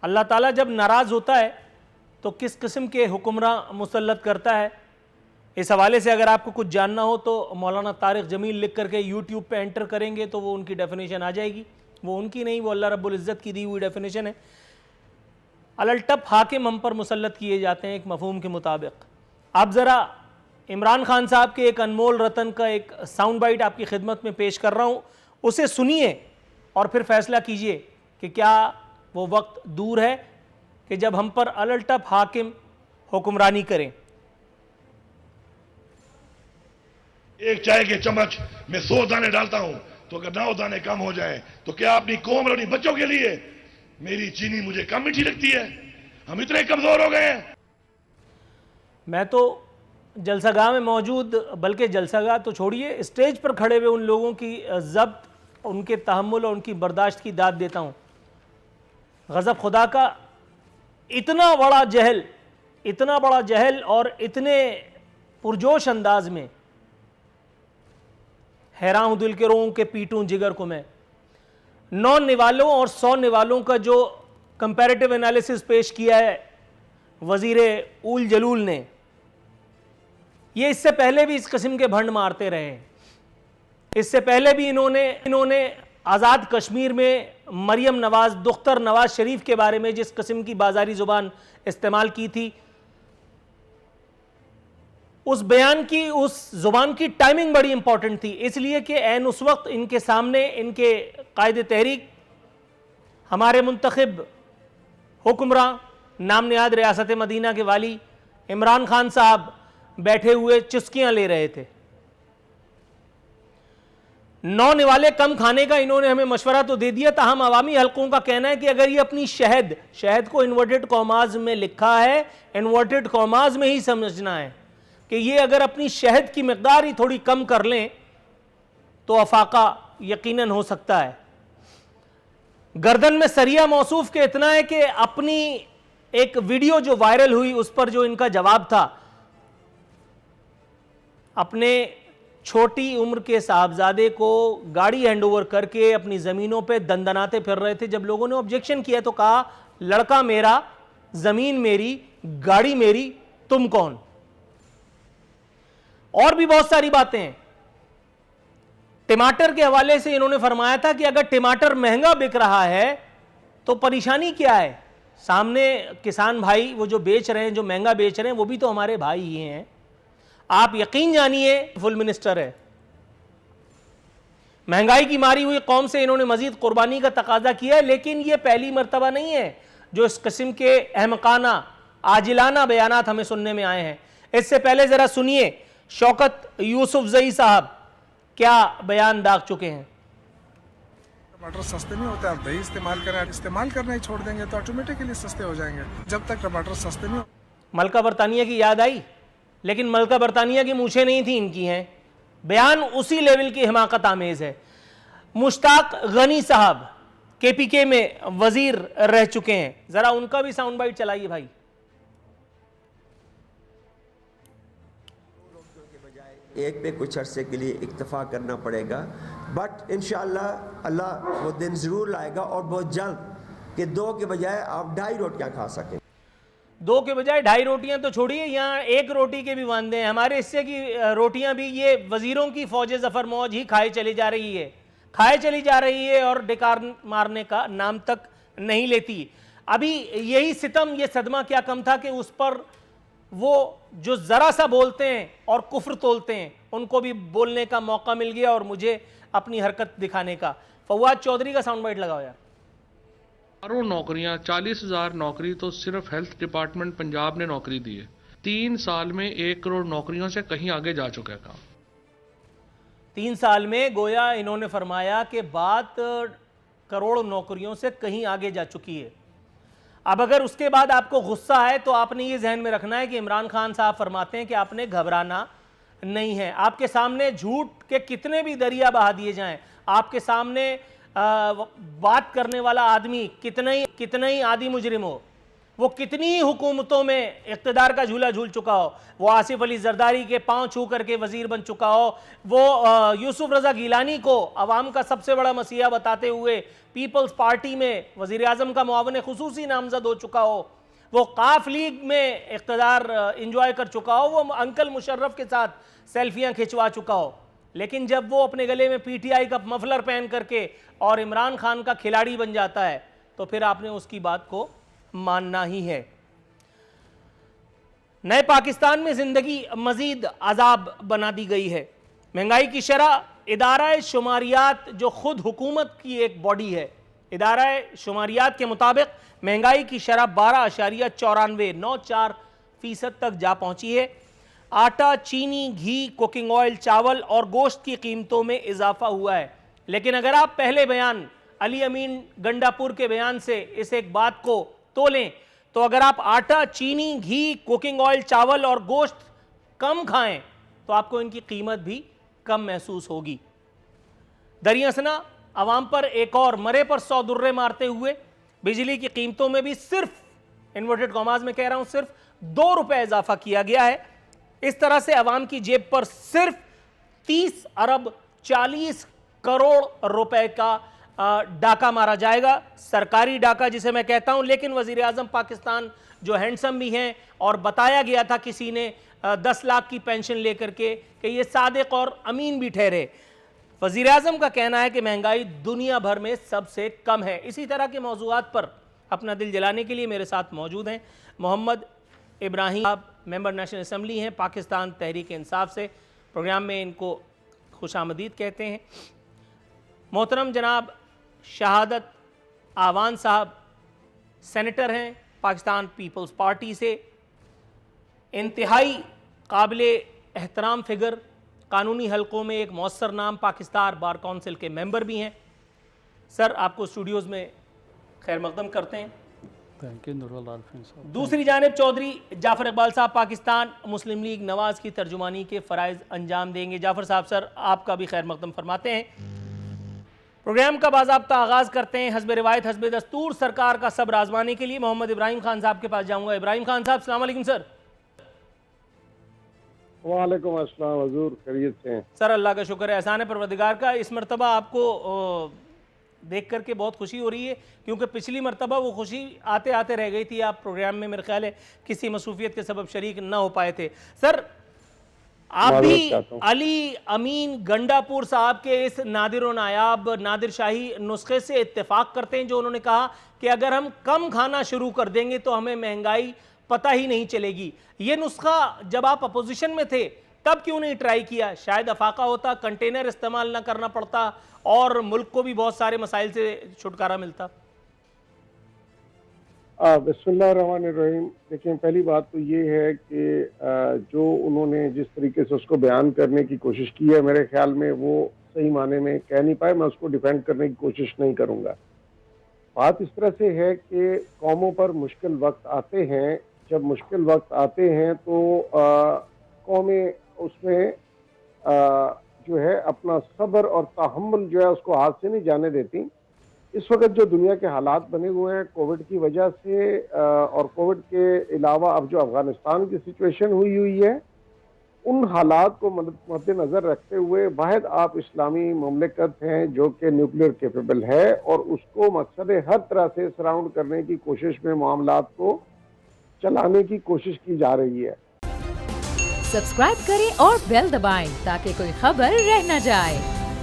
اللہ تعالیٰ جب ناراض ہوتا ہے تو کس قسم کے حکمراں مسلط کرتا ہے؟ اس حوالے سے اگر آپ کو کچھ جاننا ہو تو مولانا طارق جمیل لکھ کر کے یوٹیوب پہ انٹر کریں گے تو وہ ان کی ڈیفینیشن آ جائے گی. وہ ان کی نہیں، وہ اللہ رب العزت کی دی ہوئی ڈیفینیشن ہے. الٹپ حاکم ہم پر مسلط کیے جاتے ہیں ایک مفہوم کے مطابق. آپ ذرا عمران خان صاحب کے ایک انمول رتن کا ایک ساؤنڈ بائٹ آپ کی خدمت میں پیش کر رہا ہوں، اسے سنیے اور پھر فیصلہ کیجئے کہ کیا وہ وقت دور ہے کہ جب ہم پر الٹپ حاکم حکمرانی کریں. ایک چائے کے چمچ میں 100 دانے ڈالتا ہوں تو اگر 9 دانے کم ہو جائیں تو کیا اپنی قوم اور اپنی بچوں کے لیے میری چینی مجھے کم میٹھی لگتی ہے؟ ہم اتنے کمزور ہو گئے ہیں. میں تو جلسہ گاہ میں موجود، بلکہ جلسہ گاہ تو چھوڑیے، اسٹیج پر کھڑے ہوئے ان لوگوں کی ضبط، ان کے تحمل اور ان کی برداشت کی داد دیتا ہوں. غضب خدا کا اتنا بڑا جہل اور اتنے پرجوش انداز میں، حیران ہوں دل کے روؤں کہ پیٹوں جگر کو میں. 9 نوالوں اور 100 نوالوں کا جو کمپیریٹیو انالیسس پیش کیا ہے وزیر اول جلول نے، یہ اس سے پہلے بھی اس قسم کے بھنڈ مارتے رہے ہیں. اس سے پہلے بھی انہوں نے آزاد کشمیر میں مریم نواز دختر نواز شریف کے بارے میں جس قسم کی بازاری زبان استعمال کی تھی، اس بیان کی، اس زبان کی ٹائمنگ بڑی امپورٹنٹ تھی، اس لیے کہ عین اس وقت ان کے سامنے ان کے قائد تحریک، ہمارے منتخب حکمراں، نام نہاد ریاست مدینہ کے والی عمران خان صاحب بیٹھے ہوئے چسکیاں لے رہے تھے. 9 نوالے کم کھانے کا انہوں نے ہمیں مشورہ تو دے دیا، تاہم عوامی حلقوں کا کہنا ہے کہ اگر یہ اپنی شہد کو انورٹڈ کاماز میں لکھا ہے، انورٹڈ کاماز میں ہی سمجھنا ہے کہ یہ اگر اپنی شہد کی مقدار ہی تھوڑی کم کر لیں تو افاقہ یقیناً ہو سکتا ہے. گردن میں سریہ موصوف کے اتنا ہے کہ اپنی ایک ویڈیو جو وائرل ہوئی اس پر جو ان کا جواب تھا، اپنے چھوٹی عمر کے صاحبزادے کو گاڑی ہینڈ اوور کر کے اپنی زمینوں پہ دندناتے پھر رہے تھے. جب لوگوں نے آبجیکشن کیا تو کہا لڑکا میرا، زمین میری، گاڑی میری، تم کون؟ اور بھی بہت ساری باتیں ہیں. ٹماٹر کے حوالے سے انہوں نے فرمایا تھا کہ اگر ٹماٹر مہنگا بک رہا ہے تو پریشانی کیا ہے؟ سامنے کسان بھائی وہ جو بیچ رہے ہیں، جو مہنگا بیچ رہے ہیں، وہ بھی تو ہمارے بھائی ہی ہیں. آپ یقین جانیے فل منسٹر ہے. مہنگائی کی ماری ہوئی قوم سے انہوں نے مزید قربانی کا تقاضا کیا ہے، لیکن یہ پہلی مرتبہ نہیں ہے جو اس قسم کے احمقانہ عاجلانہ بیانات ہمیں سننے میں آئے ہیں. اس سے پہلے ذرا سنیے شوکت یوسف زئی صاحب کیا بیان داغ چکے ہیں. ٹماٹر سستے نہیں ہوتے، آپ دہی استعمال کرنا ہی چھوڑ دیں گے تو آٹومیٹکلی سستے ہو جائیں گے. جب تک ٹماٹر سستے نہیں ملکہ برطانیہ کی یاد آئی، لیکن ملکہ برطانیہ کی مونچھیں نہیں تھیں، ان کی ہیں. بیان اسی لیول کی حماقت آمیز ہے. مشتاق غنی صاحب کے پی کے میں وزیر رہ چکے ہیں، ذرا ان کا بھی ساؤنڈ بائٹ چلائیے بھائی. ایک پہ کچھ عرصے کے لیے اکتفا کرنا پڑے گا، بٹ انشاءاللہ اللہ وہ دن ضرور لائے گا اور بہت جلد کہ 2 کے بجائے آپ 2.5 روٹیاں کھا سکیں. 2 کے بجائے 2.5 روٹیاں تو چھوڑیے، یہاں 1 روٹی کے بھی واندے ہیں. ہمارے حصے کی روٹیاں بھی یہ وزیروں کی فوج ظفر موج ہی کھائے چلی جا رہی ہے اور ڈکار مارنے کا نام تک نہیں لیتی. ابھی یہی ستم، یہ صدمہ کیا کم تھا کہ اس پر وہ جو ذرا سا بولتے ہیں اور کفر تولتے ہیں ان کو بھی بولنے کا موقع مل گیا اور مجھے اپنی حرکت دکھانے کا. فواد چودھری کا ساؤنڈ بائٹ لگاؤ یار. ہزاروں نوکریاں، 40,000 نوکری تو صرف ہیلتھ ڈپارٹمنٹ پنجاب نے نوکری دی ہے. 3 سال میں 1 کروڑ نوکریوں سے کہیں آگے جا چکا ہے کام. 3 سال میں گویا انہوں نے فرمایا کہ بات کروڑ نوکریوں سے کہیں آگے جا چکی ہے. اب اگر اس کے بعد آپ کو غصہ ہے تو آپ نے یہ ذہن میں رکھنا ہے کہ عمران خان صاحب فرماتے ہیں کہ آپ نے گھبرانا نہیں ہے. آپ کے سامنے جھوٹ کے کتنے بھی دریا بہا دیے جائیں، آپ کے سامنے بات کرنے والا آدمی کتنا ہی عادی مجرم ہو، وہ کتنی حکومتوں میں اقتدار کا جھولا جھول چکا ہو، وہ آصف علی زرداری کے پاؤں چھو کر کے وزیر بن چکا ہو، وہ یوسف رضا گیلانی کو عوام کا سب سے بڑا مسیحا بتاتے ہوئے پیپلز پارٹی میں وزیر اعظم کا معاون خصوصی نامزد ہو چکا ہو، وہ قاف لیگ میں اقتدار انجوائے کر چکا ہو، وہ انکل مشرف کے ساتھ سیلفیاں کھچوا چکا ہو، لیکن جب وہ اپنے گلے میں پی ٹی آئی کا مفلر پہن کر کے اور عمران خان کا کھلاڑی بن جاتا ہے تو پھر آپ نے اس کی بات کو ماننا ہی ہے۔ نئے پاکستان میں زندگی مزید عذاب بنا دی گئی ہے۔ مہنگائی کی شرح، ادارہ شماریات جو خود حکومت کی ایک باڈی ہے، ادارہ شماریات کے مطابق مہنگائی کی شرح 12.94% تک جا پہنچی ہے۔ آٹا، چینی، گھی، کوکنگ آئل، چاول اور گوشت کی قیمتوں میں اضافہ ہوا ہے، لیکن اگر آپ پہلے بیان علی امین گنڈا پور کے بیان سے اس ایک بات کو تولیں تو اگر آپ آٹا، چینی، گھی، کوکنگ آئل، چاول اور گوشت کم کھائیں تو آپ کو ان کی قیمت بھی کم محسوس ہوگی۔ دریاسنا عوام پر ایک اور مرے پر 100 درے مارتے ہوئے بجلی کی قیمتوں میں بھی صرف انورٹڈ کاماز میں کہہ رہا ہوں صرف 2 روپے اضافہ کیا گیا ہے۔ اس طرح سے عوام کی جیب پر صرف 30 ارب 40 کروڑ روپے کا ڈاکہ مارا جائے گا، سرکاری ڈاکہ جسے میں کہتا ہوں، لیکن وزیر اعظم پاکستان جو ہینڈسم بھی ہیں اور بتایا گیا تھا کسی نے 10 لاکھ کی پینشن لے کر کے کہ یہ صادق اور امین بھی ٹھہرے، وزیر اعظم کا کہنا ہے کہ مہنگائی دنیا بھر میں سب سے کم ہے۔ اسی طرح کے موضوعات پر اپنا دل جلانے کے لیے میرے ساتھ موجود ہیں محمد ابراہیم صاحب، ممبر نیشنل اسمبلی ہیں پاکستان تحریک انصاف سے، پروگرام میں ان کو خوش آمدید کہتے ہیں۔ محترم جناب شہادت آوان صاحب سینیٹر ہیں پاکستان پیپلز پارٹی سے، انتہائی قابل احترام فگر، قانونی حلقوں میں ایک مؤثر نام، پاکستان بار کونسل کے ممبر بھی ہیں۔ سر آپ کو اسٹوڈیوز میں خیر مقدم کرتے ہیں۔ دوسری جانب چودھری جعفر اقبال صاحب پاکستان مسلم لیگ نواز کی ترجمانی کے فرائض انجام دیں گے۔ جعفر صاحب سر آپ کا بھی خیر مقدم فرماتے ہیں۔ پروگرام کا باضابطہ آغاز کرتے ہیں حسب روایت حسب دستور سرکار کا صبر آزمانے کے لیے۔ محمد ابراہیم خان صاحب کے پاس جاؤں گا۔ ابراہیم خان صاحب السلام علیکم سر۔ وعلیکم السلام حضور، خیریت سے ہیں؟ سر اللہ کا شکر ہے، احسان پروردگار کا۔ اس مرتبہ آپ کو دیکھ کر کے بہت خوشی ہو رہی ہے کیونکہ پچھلی مرتبہ وہ خوشی آتے آتے رہ گئی تھی، آپ پروگرام میں میرے خیال ہے کسی مصروفیت کے سبب شریک نہ ہو پائے تھے۔ سر آپ بھی علی امین گنڈا پور صاحب کے اس نادر و نایاب نادر شاہی نسخے سے اتفاق کرتے ہیں جو انہوں نے کہا کہ اگر ہم کم کھانا شروع کر دیں گے تو ہمیں مہنگائی پتہ ہی نہیں چلے گی۔ یہ نسخہ جب آپ اپوزیشن میں تھے تب کیوں نہیں ٹرائی کیا؟ شاید افاقہ ہوتا، کنٹینر استعمال نہ کرنا پڑتا اور ملک کو بھی بہت سارے مسائل سے چھٹکارا ملتا۔ بسم اللہ الرحمن الرحیم۔ دیکھیں پہلی بات تو یہ ہے کہ جو انہوں نے جس طریقے سے اس کو بیان کرنے کی کوشش کی ہے میرے خیال میں وہ صحیح معنی میں کہہ نہیں پائے، میں اس کو ڈیفینڈ کرنے کی کوشش نہیں کروں گا۔ بات اس طرح سے ہے کہ قوموں پر مشکل وقت آتے ہیں، جب مشکل وقت آتے ہیں تو قومیں اس میں جو ہے اپنا صبر اور تحمل جو ہے اس کو ہاتھ سے نہیں جانے دیتی۔ اس وقت جو دنیا کے حالات بنے ہوئے ہیں کووڈ کی وجہ سے اور کووڈ کے علاوہ اب جو افغانستان کی سچویشن ہوئی ہے، ان حالات کو مد نظر رکھتے ہوئے واحد آپ اسلامی مملکت ہیں جو کہ نیوکلیئر کیپیبل ہے اور اس کو مقصد ہر طرح سے سراؤنڈ کرنے کی کوشش میں معاملات کو چلانے کی کوشش کی جا رہی ہے۔ سبسکرائب کریں اور بیل دبائیں تاکہ کوئی خبر رہ نہ جائے۔